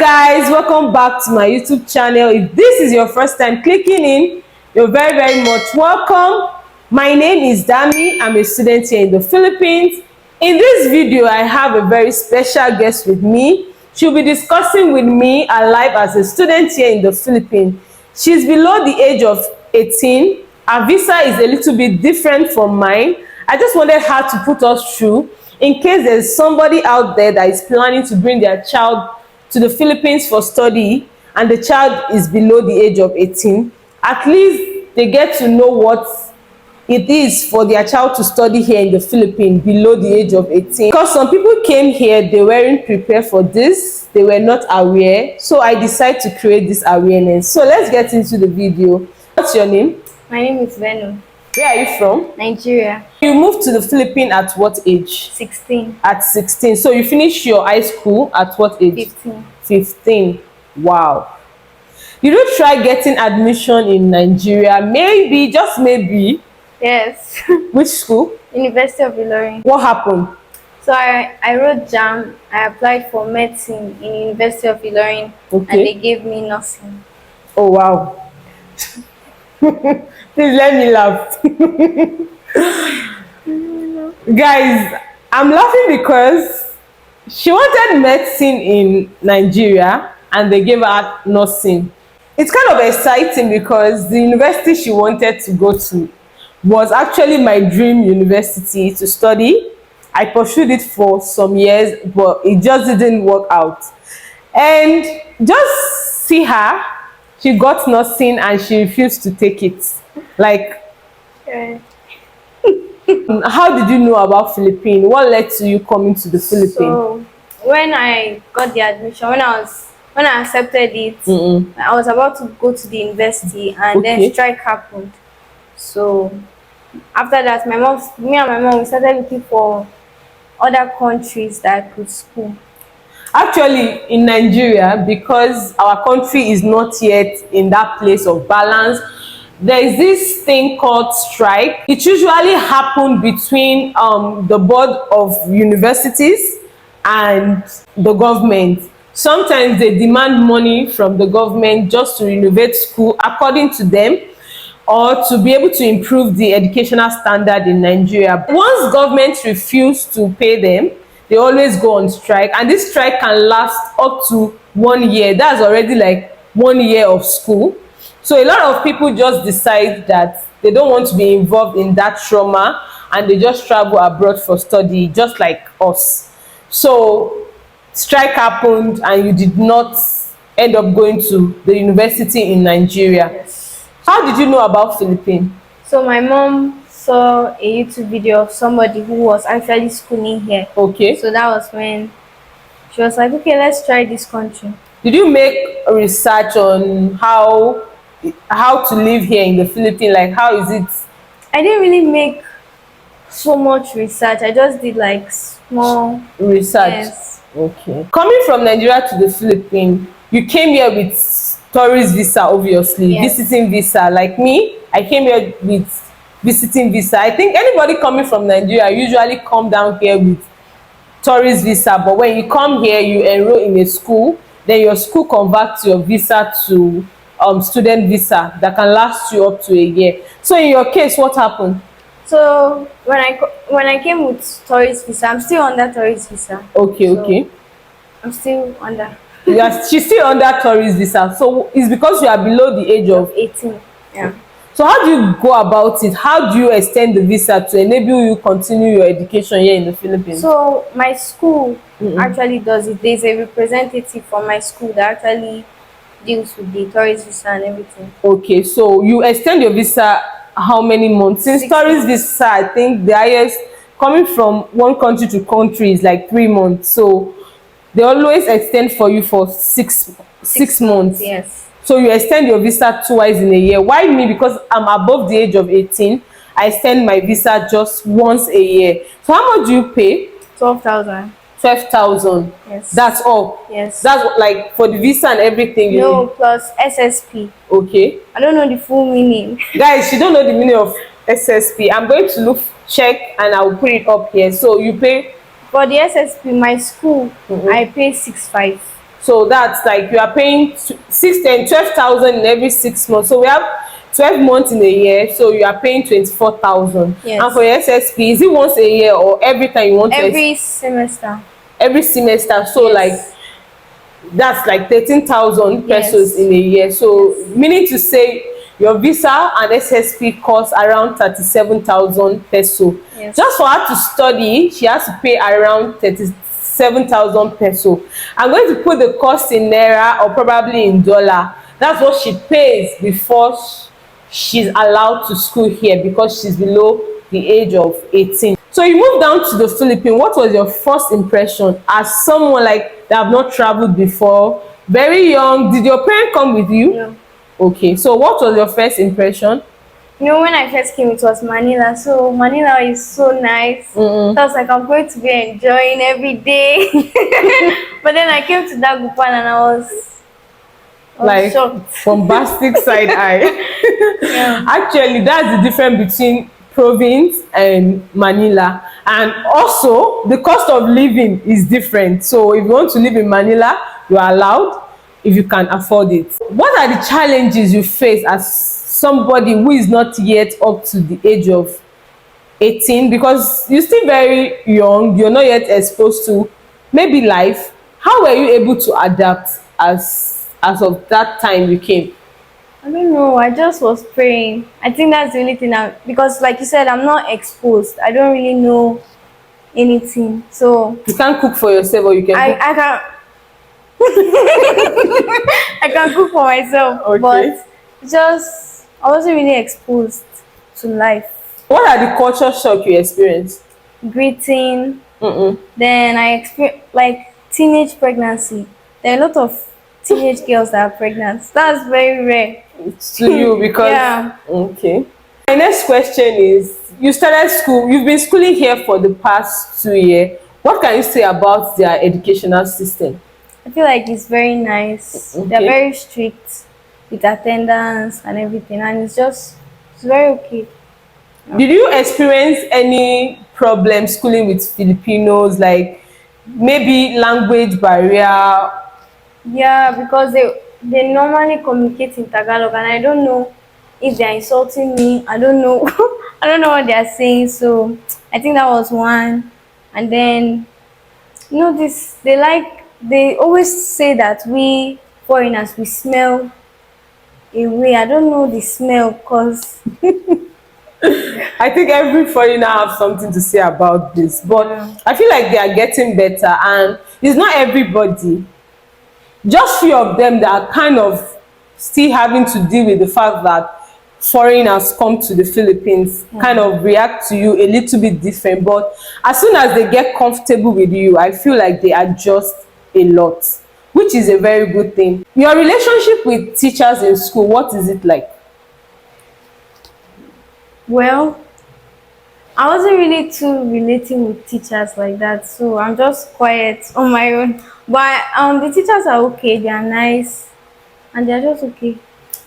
guys, welcome back to my YouTube channel. If this is your first time clicking in, you're very much welcome. My name is Dami. I'm a student here in the Philippines. In this video, I have a very special guest with me. She'll be discussing with me her life as a student here in the Philippines. She's below the age of 18. Her visa is a little bit different from mine. I just wanted her to put us through in case there's somebody out there that is planning to bring their child to the Philippines for study and the child is below the age of 18. At least they get to know what it is for their child to study here in the Philippines below the age of 18. Because some people came here, they weren't prepared for this, they were not aware. So I decided to create this awareness. So let's get into the video. What's your name? My name is Venu. Where are you from? Nigeria. You moved to the Philippines at what age? 16. At 16. So you finished your high school at what age? 15. 15. Wow. You don't try getting admission in Nigeria? Maybe, just maybe. Yes. Which school? University of Ilorin. What happened? So I wrote JAM. I applied for medicine in University of Ilorin. Okay. And they gave me nursing. Oh, wow. Please let me laugh. Guys, I'm laughing because she wanted medicine in Nigeria and they gave her nursing. It's kind of exciting because the university she wanted to go to was actually my dream university to study. I pursued it for some years, but it just didn't work out. And just see her, she got nursing and she refused to take it. Like, Okay. how did you know about Philippines? What led to you coming to the Philippines? So when I got the admission, when I accepted it, I was about to go to the university and Okay. then strike happened. So after that, me and my mom, we started looking for other countries that I could school. Actually, in Nigeria, because our country is not yet in that place of balance, there is this thing called strike. It usually happens between the board of universities and the government. Sometimes they demand money from the government just to renovate school according to them, or to be able to improve the educational standard in Nigeria. Once government refuse to pay them, they always go on strike, and this strike can last up to 1 year. That's already like 1 year of school. So a lot of people just decide that they don't want to be involved in that trauma and they just travel abroad for study, just like us. So strike happened and you did not end up going to the university in Nigeria. Yes. How did you know about Philippines? So my mom saw a YouTube video of somebody who was actually schooling here. Okay. So that was when she was like, okay, let's try this country. Did you make research on how to live here in the Philippines? Like, how is it? I didn't really make so much research. I just did like small Research. Yes. Okay. Coming from Nigeria to the Philippines, you came here with tourist visa, obviously. Yes. Visiting visa. Like me, I came here with visiting visa. I think anybody coming from Nigeria usually come down here with tourist visa, but when you come here, you enroll in a school, then your school converts your visa to student visa that can last you up to a year. So in your case, what happened? So when I came with tourist visa, I'm still under tourist visa. Okay. So Okay. I'm still under She's still under tourist visa. So it's because you are below the age of 18. Yeah. So how do you go about it? How do you extend the visa to enable you continue your education here in the Philippines? So my school actually does it. There's a representative from my school that actually deals with the tourist visa and everything. Okay, so you extend your visa how many months? Since 6 tourist visa, I think the highest coming from one country to country is like 3 months. So they always extend for you for six months. Yes. So you extend your visa twice in a year. Why me? Because I'm above the age of 18. I extend my visa just once a year. So how much do you pay? 12,000. 12,000. Yes. That's all. Yes. That's what, like for the visa and everything. You No, need. plus SSP. Okay. I don't know the full meaning. Guys, she don't know the meaning of SSP. I'm going to check and I'll put it up here. So you pay For the SSP, my school, I pay 6,500. So that's like you are paying 12,000 in every 6 months. So we have 12 months in a year, so you are paying 24,000. And for Yes. your SSP, is it once a year or every time you want to Every semester. every semester? So like Yes. that's like 13,000 pesos Yes. in a year. So Yes. meaning to say your visa and SSP cost around 37,000 peso. Yes. Just for her to study, she has to pay around 37,000 peso. I'm going to put the cost in naira or probably in dollar. That's what she pays before she's allowed to school here, because she's below the age of 18. So you moved down to the Philippines. What was your first impression as someone like that have not traveled before, very young? Did your parents come with you? No. Okay, so what was your first impression? You know, when I first came, it was Manila. So Manila is so nice. So I was like, I'm going to be enjoying every day. But then I came to Dagupan and I was Like shocked. bombastic side eye. Yeah. Actually, that's the difference between province and Manila. And also the cost of living is different. So if you want to live in Manila, you are allowed if you can afford it. What are the challenges you face as somebody who is not yet up to the age of 18? Because you're still very young, you're not yet exposed to maybe life. How were you able to adapt as of that time you came? I don't know. I just was praying. I think that's the only thing because like you said, I'm not exposed. I don't really know anything. So You can't cook for yourself, or you can cook. I can I can cook for myself, Okay. but just I wasn't really exposed to life. What are the culture shock you experienced? Greeting, Mm-mm. then I experienced like teenage pregnancy. There are a lot of teenage girls that are pregnant. That's very rare. To you, because Yeah. okay. My next question is, you started school, you've been schooling here for the past 2 years. What can you say about their educational system? I feel like it's very nice. They're Okay. very strict with attendance and everything, and it's very okay. Did you experience any problem schooling with Filipinos, like maybe language barrier? Yeah, because they normally communicate in Tagalog, and I don't know if they're insulting me. I don't know. I don't know what they're saying. So I think that was one. And then this they always say that we foreigners we smell away. I don't know the smell because I think every foreigner have something to say about this, but Yeah. I feel like they are getting better, and it's not everybody. Just few of them that are kind of still having to deal with the fact that foreigners come to the Philippines, kind of react to you a little bit different. But as soon as they get comfortable with you, I feel like they adjust a lot, which is a very good thing. Your relationship with teachers in school, what is it like? well, I wasn't really too relating with teachers like that, so I'm just quiet on my own. But the teachers are okay, they are nice, and they're just okay.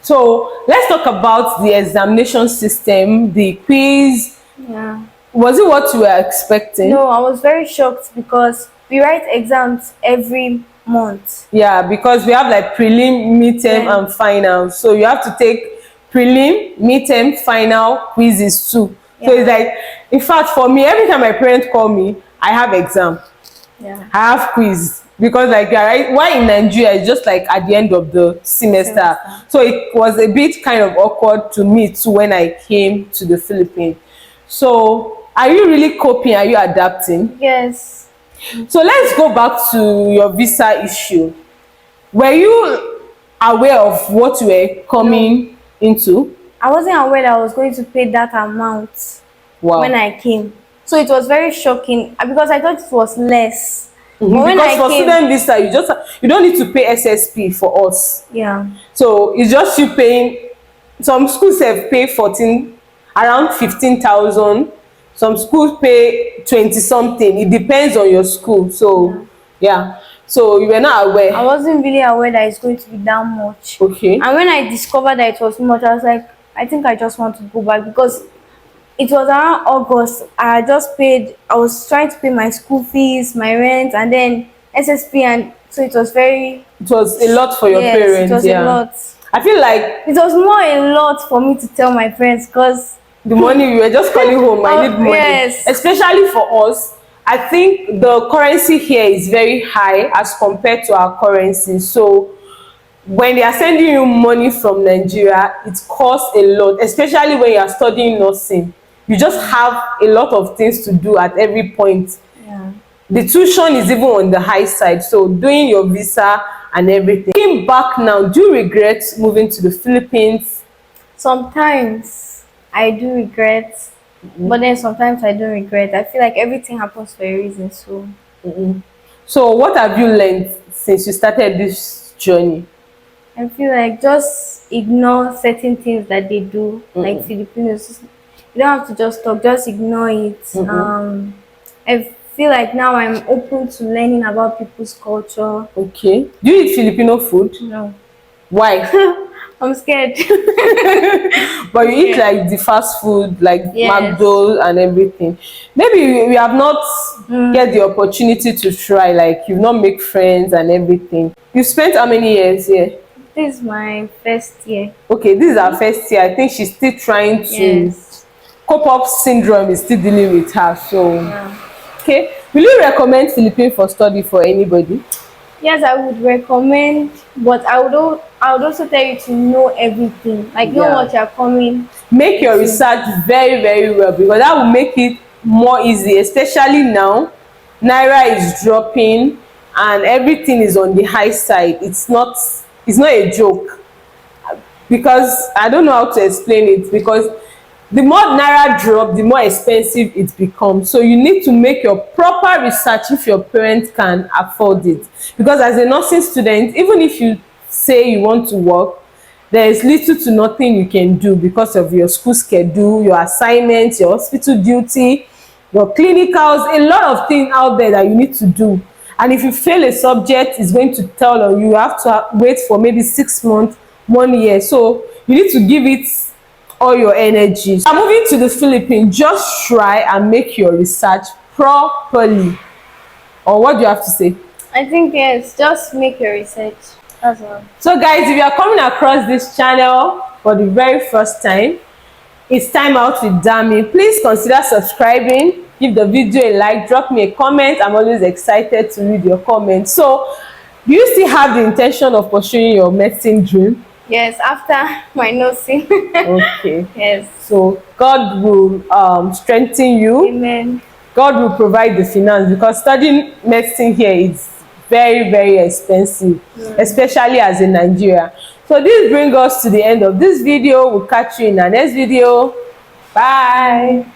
So let's talk about the examination system, the quiz. Yeah. Was it what you were expecting? No, I was very shocked because we write exams every month. Yeah, because we have like prelim, midterm, Yeah. and final. So you have to take prelim, midterm, final quizzes too. So Yeah. it's like, in fact, for me, every time my parents call me, I have exam, Yeah. I have quiz, because like right, why in Nigeria it's just like at the end of the semester. So it was a bit kind of awkward to me too when I came to the Philippines. So are you really coping? Are you adapting? Yes. So let's go back to your visa issue. Were you aware of what you were coming into? I wasn't aware that I was going to pay that amount Wow. when I came. So it was very shocking because I thought it was less. But when Because I for came, student visa, you don't need to pay SSP for us. yeah. So it's just you paying. Some schools have paid 14, around 15,000. Some schools pay 20 something. It depends on your school. So yeah. So you were not I aware. wasn't really aware that it's going to be that much. Okay. And when I discovered that it was too much, I was like, I think I just want to go back because it was around August. I was trying to pay my school fees, my rent, and then SSP, and So it was very, It was a lot for your yes, parents. it was Yeah. a lot. I feel like It was more a lot for me to tell my friends because the money we were just calling home, I oh, need money. yes. Especially for us, I think the currency here is very high as compared to our currency. So when they are sending you money from Nigeria, it costs a lot, especially when you are studying nursing. You just have a lot of things to do at every point. Yeah. The tuition is even on the high side, so doing your visa and everything. Looking back now, do you regret moving to the Philippines? Sometimes I do regret, but then sometimes I don't regret. I feel like everything happens for a reason. So So what have you learned since you started this journey? I feel like just ignore certain things that they do, like Filipinos. You don't have to just talk, just ignore it. I feel like now I'm open to learning about people's culture. Okay. Do you eat Filipino food? No, Why? I'm scared. But you eat like the fast food, like Yes. McDonald's and everything. Maybe we have not get the opportunity to try, like you've not make friends and everything. You spent how many years here? This is my first year. Okay, this is our first year. I think she's still trying to Yes. cope up syndrome is still dealing with her. So Yeah. okay. Will you recommend Philippines for study for anybody? Yes, I would recommend, but I would also tell you to know everything. Like know Yeah. what you're coming. Make your research very, very well, because that will make it more easy, especially now naira is dropping and everything is on the high side. It's not a joke, because I don't know how to explain it, because the more naira drop, the more expensive it becomes. So you need to make your proper research if your parents can afford it, because as a nursing student, even if you say you want to work, there is little to nothing you can do because of your school schedule, your assignments, your hospital duty, your clinicals, a lot of things out there that you need to do. And if you fail a subject, it's going to tell on you. You have to wait for maybe 6 months, 1 year. So you need to give it all your energy. I'm moving to the Philippines. Just try and make your research properly. Or what do you have to say? I think yes, just make your research. That's all. So guys, if you are coming across this channel for the very first time, it's Time Out with Dami. Please consider subscribing, give the video a like, drop me a comment. I'm always excited to read your comments. So do you still have the intention of pursuing your medicine dream? Yes, after my nursing. Okay. Yes. So God will strengthen you. Amen. God will provide the finance, because studying medicine here is very, very expensive, especially as in Nigeria. So this brings us to the end of this video. We'll catch you in the next video. Bye.